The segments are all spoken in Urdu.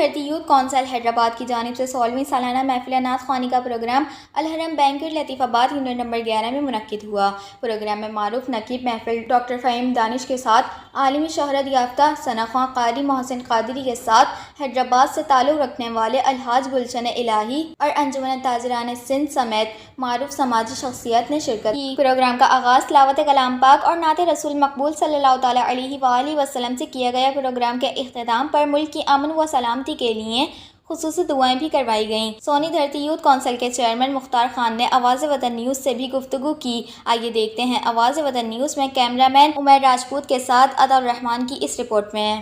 دھرتی یوتھ کونسل حیدرآباد کی جانب سے 16ویں سالانہ محفل نعت خوانی کا پروگرام الحرم بینکٹ لطیف آباد یونٹ نمبر 11 میں منعقد ہوا۔ پروگرام میں معروف نقیب محفل ڈاکٹر فہیم دانش کے ساتھ عالمی شہرت یافتہ ثنا خواں قاری محسن قادری کے ساتھ حیدرآباد سے تعلق رکھنے والے الحاج گلشن الہی اور انجمن تاجران سندھ سمیت معروف سماجی شخصیت نے شرکت کی۔ پروگرام کا آغاز تلاوت کلام پاک اور نعت رسول مقبول صلی اللہ تعالیٰ علیہ وآلہ وسلم سے کیا گیا۔ پروگرام کے اختتام پر ملک کی امن و سلامتی کے لیے خصوصی دعائیں بھی کروائی گئیں۔ سونی دھرتی یوتھ کونسل کے چیئرمین مختار خان نے آواز وطن نیوز سے بھی گفتگو کی۔ آئیے دیکھتے ہیں آواز وطن نیوز میں کیمرہ مین عمر راجپوت کے ساتھ عطا الرحمان کی اس رپورٹ میں۔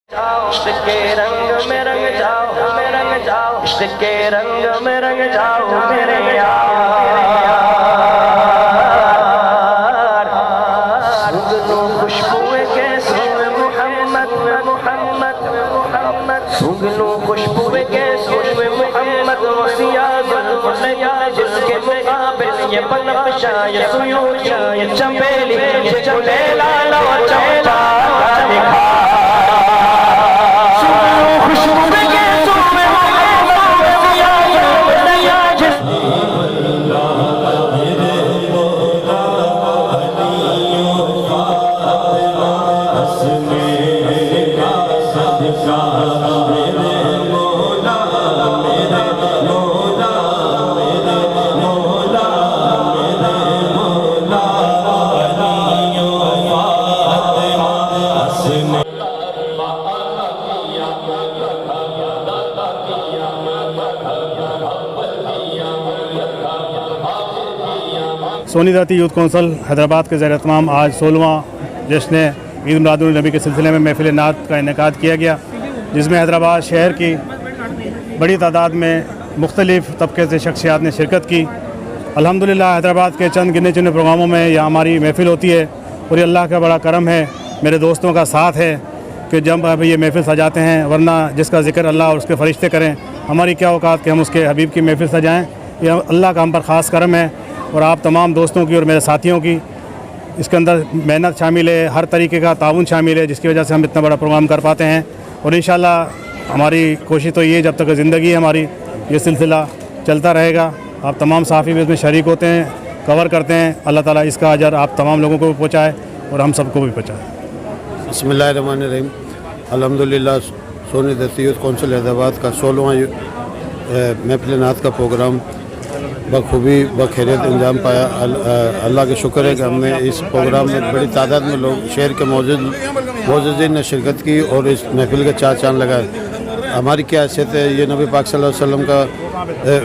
عشق کے رنگ میں رنگ جاؤ میں رنگ جاؤ، عشق کے رنگ میں رنگ جاؤ میرے یار، سنگلو خوشبوئے کے سن محمد محمد محمد، سنگلو خوشبوئے کے سن محمد، وسیع ظلمیا جس کے مقابل یہ بنفشا یہ سیوطیا یہ چنبیلی یہ چنبیلا لو چمپا کا نکھار، سونی دھرتی یوتھ کونسل حیدرآباد کے زیر اہتمام آج 16واں جشن عید میلاد النبی کے سلسلے میں محفل نعت کا انعقاد کیا گیا، جس میں حیدرآباد شہر کی بڑی تعداد میں مختلف طبقے سے شخصیات نے شرکت کی۔ الحمدللہ حیدرآباد کے چند گنے چنے پروگراموں میں یہ ہماری محفل ہوتی ہے اور یہ اللہ کا بڑا کرم ہے، میرے دوستوں کا ساتھ ہے کہ جب اب یہ محفل سجاتے ہیں، ورنہ جس کا ذکر اللہ اور اس کے فرشتے کریں، ہماری کیا اوقات کہ ہم اس کے حبیب کی محفل سجائیں، یہ اللہ کا ہم پر خاص کرم ہے۔ اور آپ تمام دوستوں کی اور میرے ساتھیوں کی اس کے اندر محنت شامل ہے، ہر طریقے کا تعاون شامل ہے، جس کی وجہ سے ہم اتنا بڑا پروگرام کر پاتے ہیں۔ اور انشاءاللہ ہماری کوشش تو یہ ہے جب تک زندگی ہے ہماری یہ سلسلہ چلتا رہے گا۔ آپ تمام صحافی بھی اس میں شریک ہوتے ہیں، کور کرتے ہیں، اللہ تعالیٰ اس کا اجر آپ تمام لوگوں کو بھی پہنچائے اور ہم سب کو بھی پہنچائے۔ بسم اللہ الرحمن الرحیم۔ الحمدللہ سونی دھرتی یوتھ کونسل حیدرآباد کا 16واں محفل نعت کا پروگرام بخوبی بخیریت انجام پایا۔ اللہ کا شکر ہے کہ ہم نے اس پروگرام میں بڑی تعداد میں لوگ شہر کے معززین نے شرکت کی اور اس محفل کے چار چاند لگائے۔ ہماری کیا حیثیت ہے، یہ نبی پاک صلی اللہ علیہ وسلم کا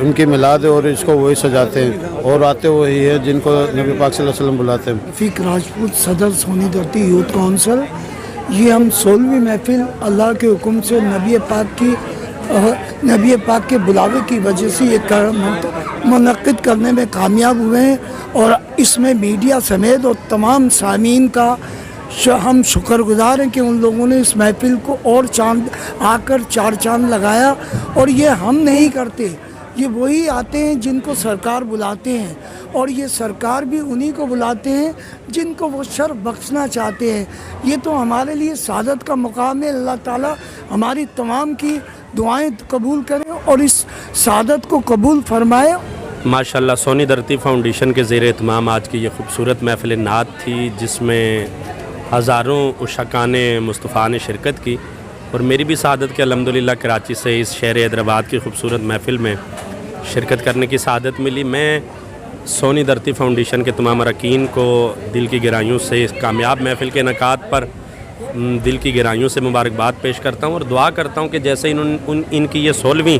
ان کی میلاد ہے اور اس کو وہی سجاتے ہیں اور آتے وہی ہیں جن کو نبی پاک صلی اللہ علیہ وسلم بلاتے ہیں۔ رفیق راجپوت صدر سونی دھرتی یوتھ کونسل، یہ ہم 16ویں محفل اللہ کے حکم سے نبی پاک کے بلاوے کی وجہ سے یہ منعقد کرنے میں کامیاب ہوئے ہیں، اور اس میں میڈیا سمیت اور تمام سامعین کا ہم شکر گزار ہیں کہ ان لوگوں نے اس محفل کو اور چاند آ کر چار چاند لگایا۔ اور یہ ہم نہیں کرتے، یہ وہی آتے ہیں جن کو سرکار بلاتے ہیں، اور یہ سرکار بھی انہی کو بلاتے ہیں جن کو وہ شرف بخشنا چاہتے ہیں۔ یہ تو ہمارے لیے سعادت کا مقام ہے۔ اللہ تعالیٰ ہماری تمام کی دعائیں قبول کریں اور اس سعادت کو قبول فرمائے۔ ماشاءاللہ سونی دھرتی فاؤنڈیشن کے زیر اہتمام آج کی یہ خوبصورت محفل نعت تھی، جس میں ہزاروں عشاقان مصطفیٰ نے شرکت کی، اور میری بھی سعادت کہ الحمدللہ کراچی سے اس شہر حیدرآباد کی خوبصورت محفل میں شرکت کرنے کی سعادت ملی۔ میں سونی دھرتی فاؤنڈیشن کے تمام اراکین کو دل کی گہرائیوں سے اس کامیاب محفل کے انعقاد پر دل کی گہرائیوں سے مبارکباد پیش کرتا ہوں اور دعا کرتا ہوں کہ جیسے ان کی یہ 16ویں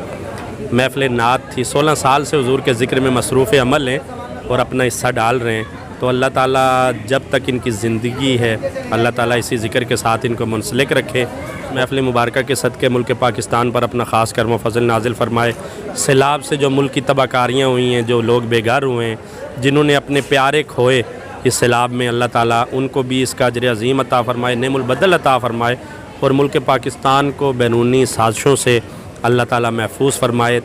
محفل نعت تھی، 16 سال سے حضور کے ذکر میں مصروف عمل ہیں اور اپنا حصہ ڈال رہے ہیں، تو اللہ تعالیٰ جب تک ان کی زندگی ہے اللہ تعالیٰ اسی ذکر کے ساتھ ان کو منسلک رکھے۔ محفل مبارکہ کے صدقے ملک پاکستان پر اپنا خاص کرم و فضل نازل فرمائے۔ سیلاب سے جو ملک کی تباہ کاریاں ہوئی ہیں، جو لوگ بے گھر ہوئے ہیں، جنہوں نے اپنے پیارے کھوئے اس سیلاب میں، اللہ تعالیٰ ان کو بھی اس کا اجر عظیم عطا فرمائے، نعم البدل عطا فرمائے، اور ملک پاکستان کو بیرونی سازشوں سے اللہ تعالیٰ محفوظ فرمائے،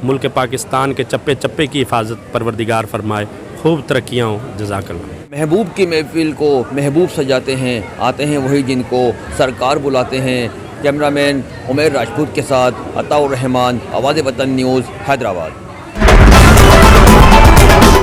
ملک پاکستان کے چپے چپے کی حفاظت پروردگار فرمائے، خوب ترقیاں ہوں۔ جزاک اللہ۔ محبوب کی محفل کو محبوب سجاتے ہیں، آتے ہیں وہی جن کو سرکار بلاتے ہیں۔ کیمرہ مین عمیر راجپوت کے ساتھ عطاء الرحمان، آواز وطن نیوز، حیدرآباد۔